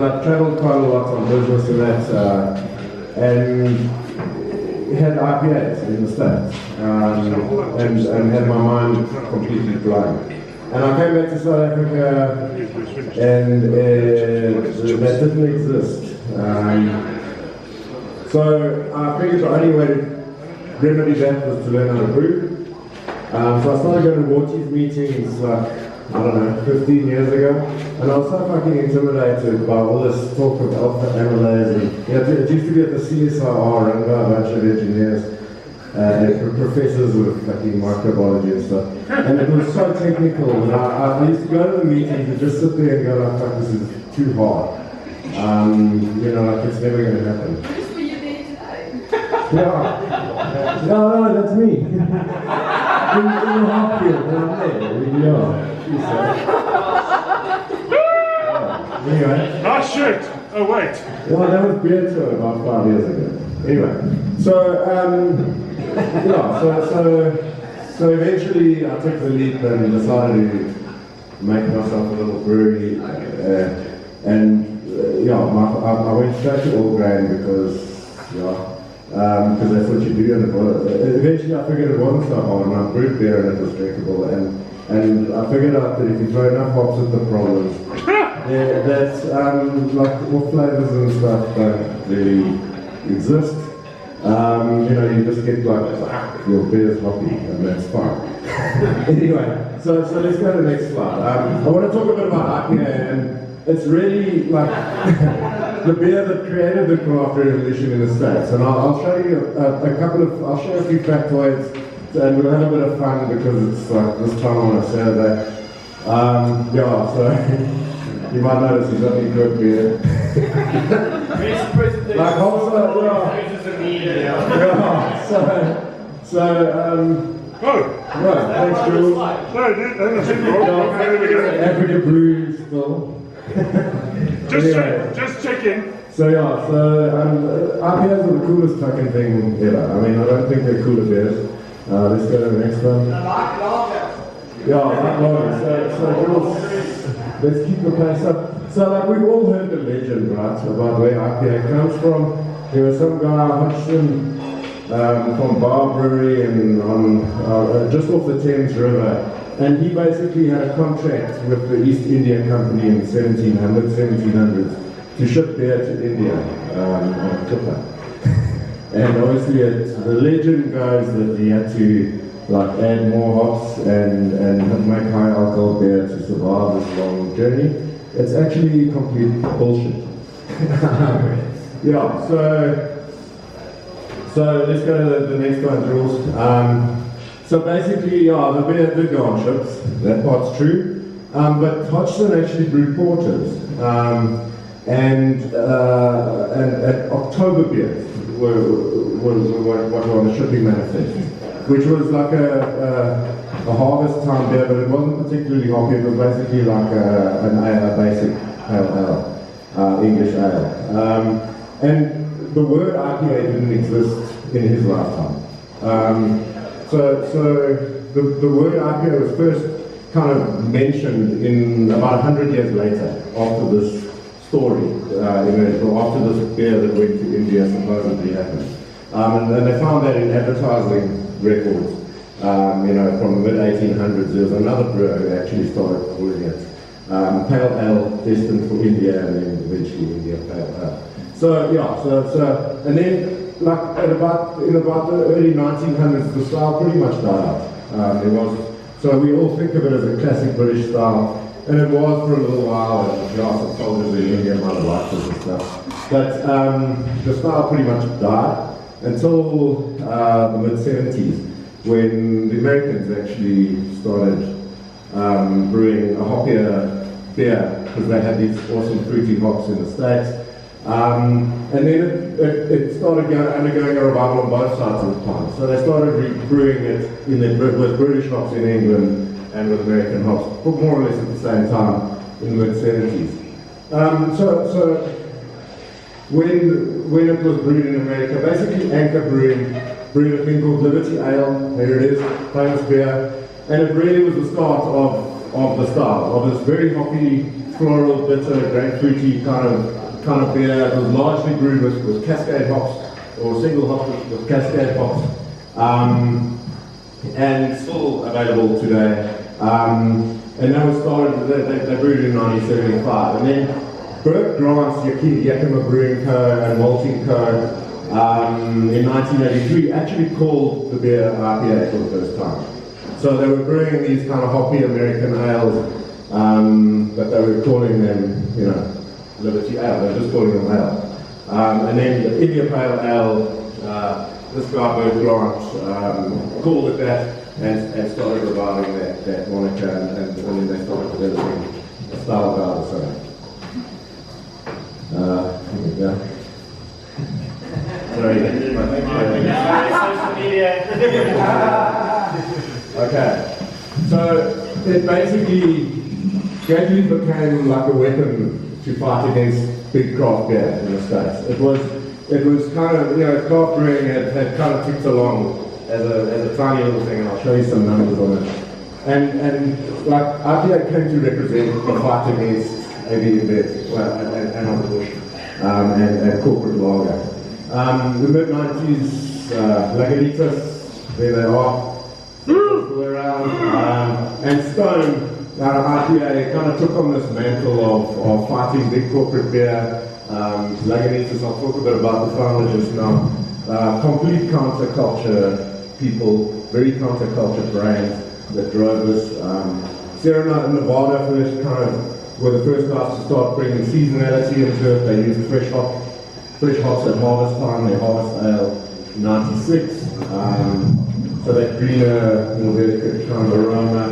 I've travelled quite a lot on business and that, and had IPAs in the States, and had my mind completely blown. And I came back to South Africa, and that didn't exist. So I figured the only way to remedy that was to learn how to brew. So I started going to Worthog meetings like, I don't know, 15 years ago, and I was so fucking intimidated by all this talk of alpha amylase, and it used to be at the CSIR run by a bunch of engineers and professors of fucking microbiology and stuff, and it was so technical, and I used to go to the meetings and just sit there and go like, fuck, this is too hard, you know, like it's never going to happen. Just were you there today? Yeah. No, that's me. In the half field, and I'm there, really are. Anyway. Oh shit! Oh wait. Well, that was beer tour about 5 years ago. Anyway, so so eventually I took the leap and decided to make myself a little brewery, and I went straight to all grain because that's what you do, and eventually I figured it wasn't so hard, and I brewed beer and it was drinkable, and I figured out that if you throw enough hops at the problems, that like all flavors and stuff don't really exist. You just get like, your beer's hoppy, and that's fine. Anyway, so let's go to the next slide. I want to talk a bit about IPA, and it's really like the beer that created the craft revolution in the States. And I'll show you I'll share a few factoids, and we'll have a bit of fun because it's like this time on a Saturday. So you might notice he's only good beer. Like also, right, thanks, Jules. Africa Brew still. Just checking. IPAs are the coolest fucking thing ever. I mean, I don't think they're cooler beers. Let's go to the next one. So Jules, let's keep the pace up. So like we've all heard the legend, right, about where IPA comes from. There was some guy, Hodgson, from Bar Brewery and just off the Thames River, and he basically had a contract with the East India Company in 1700s to ship beer to India on a clipper. And obviously the legend goes that he had to like add more hops and make high alcohol beer to survive this long journey. It's actually complete bullshit. So let's go to the next one, Jules. So basically, the beer did go on ships, that part's true. But Hodgson actually brewed porters. And October beers were what were on the shipping manifest, which was like a harvest time beer, but it wasn't particularly hoppy. It was basically like a basic pale ale, English ale. And the word IPA didn't exist in his lifetime. So the word IPA was first kind of mentioned in about 100 years later, after this story, after this beer that went to India supposedly happened. And they found that in advertising records, from the mid-1800s, there was another brewer who actually started calling it pale ale destined for India, and then eventually India pale ale. And then like in about the early 1900s, the style pretty much died out. So we all think of it as a classic British style, and it was for a little while, and some soldiers in India might have liked it and stuff. But the style pretty much died until the mid-70s, when the Americans actually started brewing a hoppier beer, because they had these awesome fruity hops in the States. And then it started undergoing a revival on both sides of the pond. So they started brewing it with British hops in England and with American hops, more or less at the same time in the mid-70s. So when it was brewed in America, basically Anchor Brewing brewed a thing called Liberty Ale. Here it is, famous beer. And it really was the start of of the style, of this very hoppy, floral, bitter, grapefruity kind of beer. It was largely brewed with Cascade hops, or single hops with Cascade hops, and still available today. And that was started, they brewed in 1975. And then Bert Grant's Yakima Brewing Co. and Malting Co. In 1983 actually called the beer IPA for the first time. So they were brewing these kind of hoppy American ales, but they were calling them, you know, Liberty Ale. They were just calling them ale. And then the India Pale Ale, this guy Bert Grant called it that and started reviving that moniker, and then they started developing a style of ale. So, here we go. Sorry. Social media. Okay, so it basically gradually became like a weapon to fight against big craft beer in the States. It was kind of, you know, craft brewing had kind of ticked along as a tiny little thing, and I'll show you some numbers on it. And like IPA came to represent the fight against heavy beer, and on the bush, and corporate lager. The mid-90s, Lagunitas, there they are. Still around, and Stone, IPA, kind of took on this mantle of fighting big corporate beer. Lagunitas, I'll talk a bit about the founder just now. Complete counterculture people, very counterculture brains that drove this. Sierra Nevada first kind of were the first guys to start bringing seasonality into it. They used fresh hops at harvest time. They harvest ale in '96. So that greener, more delicate kind of aroma,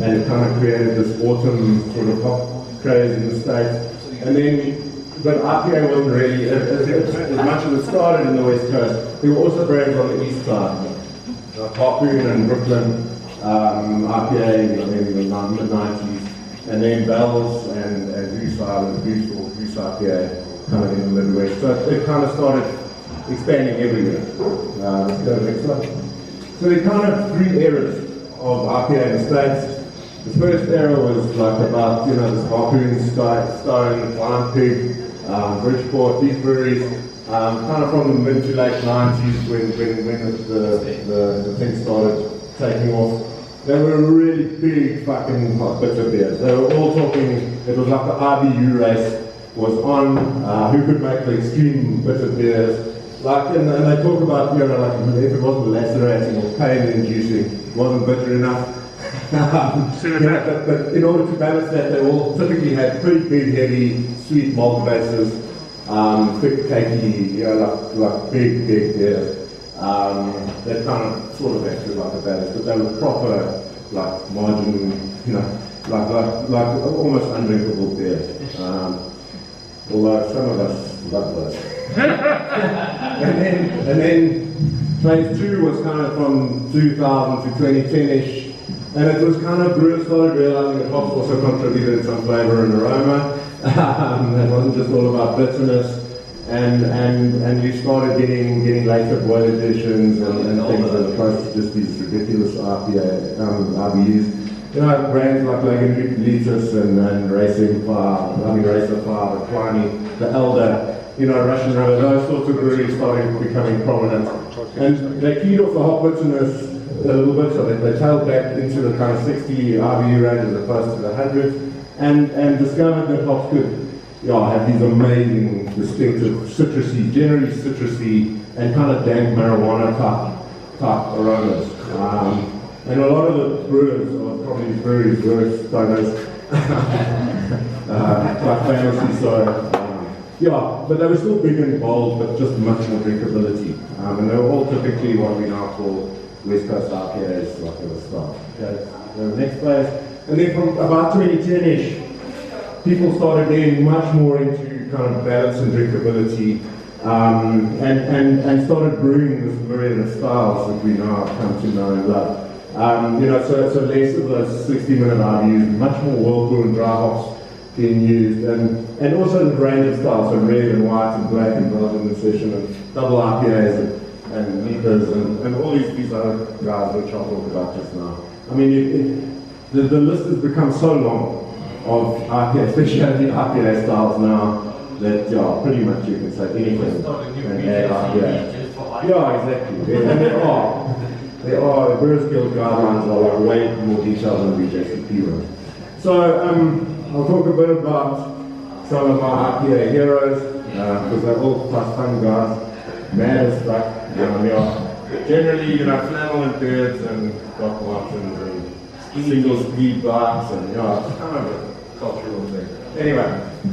and it kind of created this autumn sort of hop craze in the States. And then, but IPA wasn't really, as much as it started in the West Coast, there were also brands on the East Side, Harpoon and Brooklyn, IPA in the mid-90s, and then Bell's and Goose Island, Goose IPA, kind of in the Midwest. So it kind of started expanding everywhere. Let's go to the next slide. So there are kind of three eras of IPA in the States. The first era was like about, you know, this Harpoon, Stone, Blind Pig, Bridgeport, these breweries, kind of from the mid to late 90s when the thing started taking off. They were really big fucking hot bitter beers. They were all talking, it was like the IBU race was on, who could make the extreme bitter beers. Like, and they talk about, you know, like if it wasn't lacerating or pain-inducing, it wasn't bitter enough. But in order to balance that, they all typically had pretty big, heavy, sweet malt bases, thick, cakey, you know, like big beers. That kind of sort of acted like a balance, but they were proper, like margin, you know, like almost undrinkable beers. Although some of us love those. and then phase two was kind of from 2000 to 2010-ish, and it was kind of brewers started realizing that hops also contributed some flavor and aroma. It wasn't just all about bitterness, and you started getting later boil editions and things as opposed to just these ridiculous IBUs. You know, brands like Lagunitas and Racer 5, and Pliny, the Elder, you know, Russian River, those sorts of breweries started becoming prominent. And they keyed off the hop bitterness a little bit, so they tailed back into the kind of 60 IBU range as opposed to the 100, and discovered that hops could have these amazing, distinctive citrusy, generally citrusy, and kind of dank marijuana type aromas. And a lot of the brewers, or probably these breweries, were diagnosed quite famously so. But they were still big and bold, but just much more drinkability. And they were all typically what we now call West Coast IPAs, like at the start. Okay, so the next place. And then from about 2010-ish, people started getting much more into kind of balance and drinkability, and started brewing this myriad of styles that we now come to know and love. You know, so less of those 60-minute IBUs, much more whirlpool and dry hops being used, and also the range of styles, so red and white and black and Belgian and session and double IPAs and Nippers and all these other guys which I'll talk about just now. I mean, the list has become so long of IPA, especially the IPA styles now, that pretty much you can say anything and add IPA. Yeah, exactly. And there are the Brewers Guild guidelines are like way more detailed than the BJCP ones. So I'll talk a bit about some of my IPA heroes, because they're all plus fun guys, mad as fuck. Generally, flannel and beards and Doc Martens and single speed bikes, and it's kind of a cultural thing. Anyway,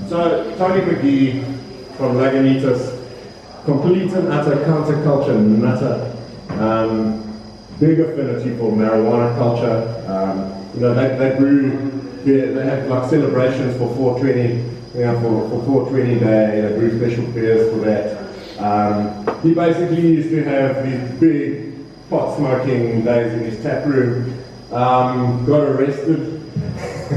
so Tony McGee from Lagunitas, complete and utter counterculture nutter, big affinity for marijuana culture. They brew, they have like celebrations for 420, for 420 day, they brew special beers for that. He basically used to have these big pot smoking days in his tap room. Got arrested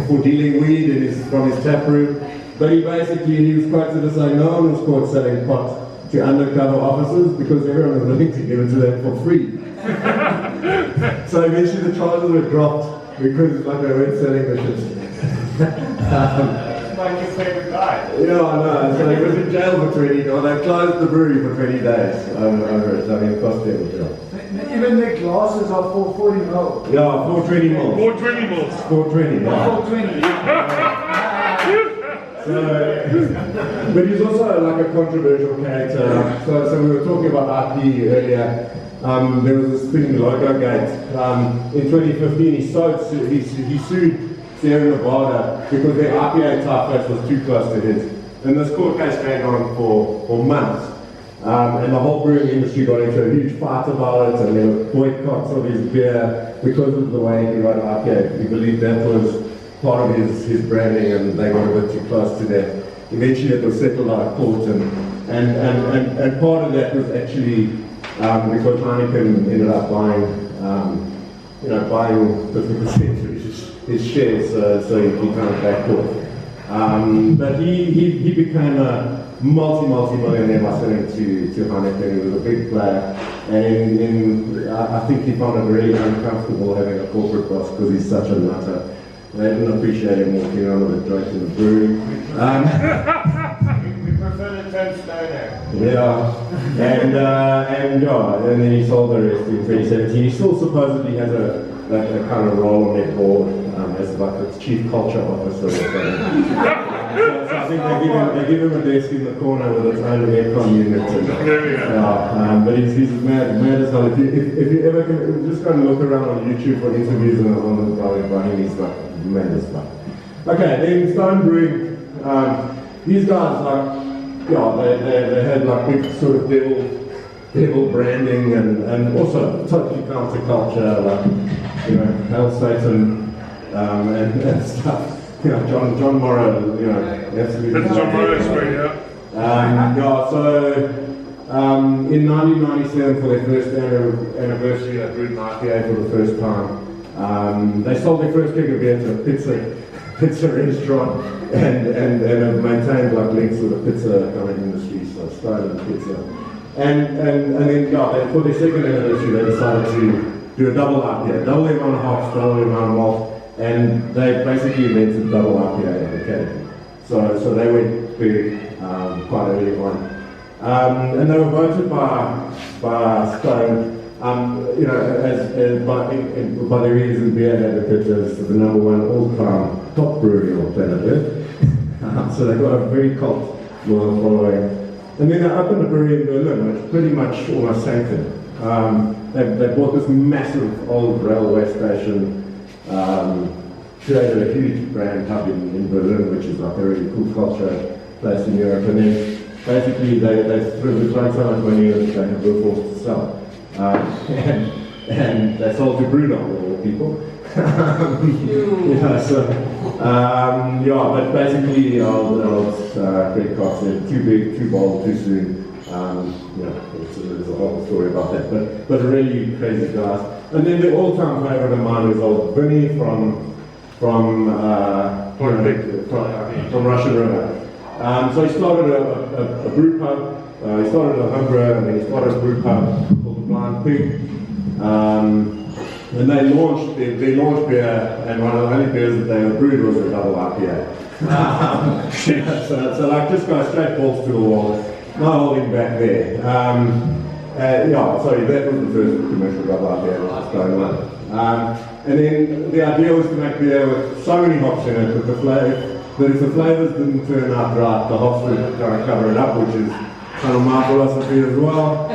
for dealing weed from his tap room, but he was quoted as saying no one was caught selling pot to undercover officers because everyone was willing to give it to them for free. So eventually the charges were dropped because they weren't selling the shit. Like your favorite guy. Yeah, I know. So he was in jail for 20 days. They closed the brewery for 20 days over it. It cost them a jail. Even their glasses are 440 ml. Yeah, 420 mils. 420 mils. 420, yeah. 420. But he's also like a controversial character. So we were talking about IP earlier. There was this thing, Logo Gate. In 2015, he sued Sierra Nevada because their IPA typeface was too close to his. And this court case dragged on for months. And the whole brewing industry got into a huge fight about it, and there were boycotts of his beer because of the way he wrote IPA. He believed that was part of his branding, and they got a bit too close to that. Eventually it was settled out of court, and part of that was actually because Heineken ended up buying 50% of his shares, so he kind of backed off. But he became a multi-millionaire by selling to Heineken. He was a big player, and I think he found it really uncomfortable having a corporate boss because he's such a nutter. They didn't appreciate him walking around with a joint in the brewery. We prefer the term stoner. Yeah, and then he sold the rest in 2017. He still supposedly has a kind of role on their board as like the chief culture officer or something. So I think they give him a desk in the corner with its own aircon unit. But he's mad as hell. If you ever can, just go and look around on YouTube for interviews on the guy behind, he's like mad as fuck. Okay, then Stone Brewing. These guys they had like big sort of devil branding and also totally counterculture, like Hell Satan and stuff. John Morrow, absolutely. That's John Morrow's way, yeah. So in 1997, for their first anniversary, they brewed an IPA for the first time. They sold their first keg of beer to a pizza restaurant and have maintained like links with the pizza kind of industry, so Stone and pizza. And then for their second anniversary, they decided to do a double IPA, double the amount of hops, double the amount of malt. And they basically invented double IPA in the category. So they went big quite early on. And they were voted by Stone, by the readers and beer advocates as the #1 all-time top brewery on planet Earth. So they got a very cult loyal following. And then they opened a brewery in Berlin, which pretty much almost sank them. They bought this massive old railway station. Created a huge brand hub in Berlin, which is like a really cool culture place in Europe. And then basically they tried so much money that they were forced to sell. And they sold to Bruno, of all people. But basically old Greg Cox said, too big, too bold, too soon. There's a whole story about that, but really crazy guys. And then the all-time favorite of mine is old Vinny from Russian River. So he started a brew pub. He started a home brewer, and then he started a brew pub called the Blind Pig. And they launched their launch beer, and one of the only beers that they ever brewed was a double IPA. So like just go straight balls to the wall, no holding back there. Yeah, sorry, that was the first commercial double IPA that was going on. And then the idea was to make beer with so many hops in it that if the flavors didn't turn out right, the hops would kind of cover it up, which is kind of my philosophy as well.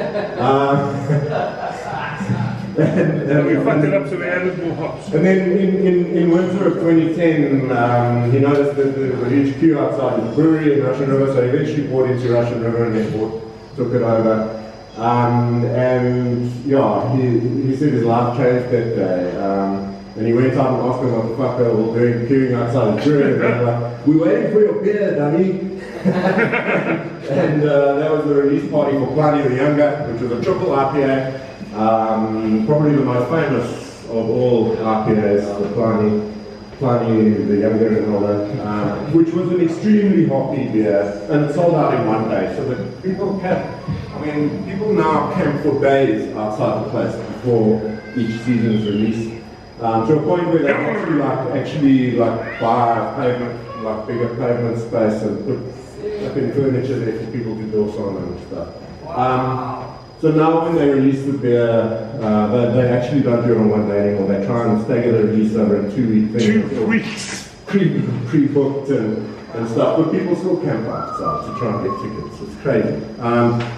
And we fucked it up so we added more hops. And then in winter of 2010, he noticed that there was a huge queue outside his brewery in Russian River, so he eventually bought into Russian River and then took it over. And yeah, he said his life changed that day. And he went out and asked them what the fuck they were doing, queuing outside his brewery. And they were like, "We're waiting for your beer, dummy." And that was the release party for Pliny the Younger, which was a triple IPA. Probably the most famous of all IPAs, the Pliny the Younger and all that, which was an extremely hoppy beer, and it sold out in one day. So that people now camp for days outside the place before each season's release, to a point where they actually buy pavement, like bigger pavement space and put up in furniture there for people to doors on and stuff. So now when they release the beer, they actually don't do it on one day anymore. They try and stagger the release over a 2-week thing. 2 weeks. Pre-booked and stuff, but people still camp outside to try and get tickets. It's crazy.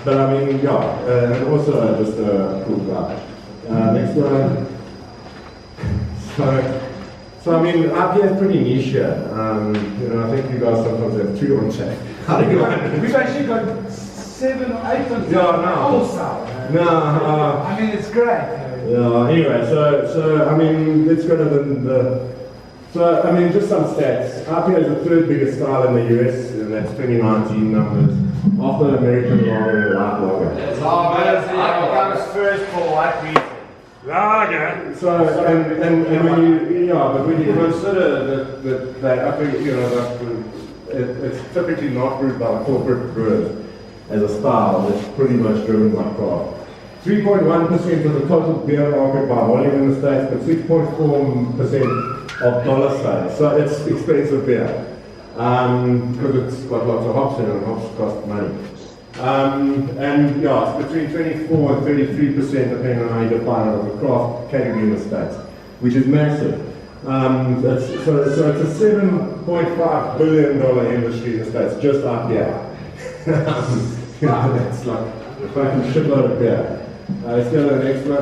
But I mean, yeah, and also just a cool guy. Next one. So I mean, IPA is pretty niche here. I think you guys sometimes have two on check. We've actually got 7 or 8 of them. All sour. I mean, it's great. Yeah. Anyway, so I mean, let's go to So I mean, just some stats. IPA is the third biggest style in the US, and that's 2019 numbers. After American lager and light lager. Oh, man, that was first for white reason. Lager. So when you consider that I think it's typically not brewed by corporate brewers as a style. It's pretty much driven by craft. 3.1% of the total beer market by volume in the States, but 6.4% of dollar sales. So it's expensive beer because it's got lots of hops in it, and hops cost money. And yeah, it's between 24 and 33% depending on how you define it of the craft category in the States, which is massive. So it's a $7.5 billion industry in the States, just IPA. That's like a fucking shitload of beer. Let's go to the next one.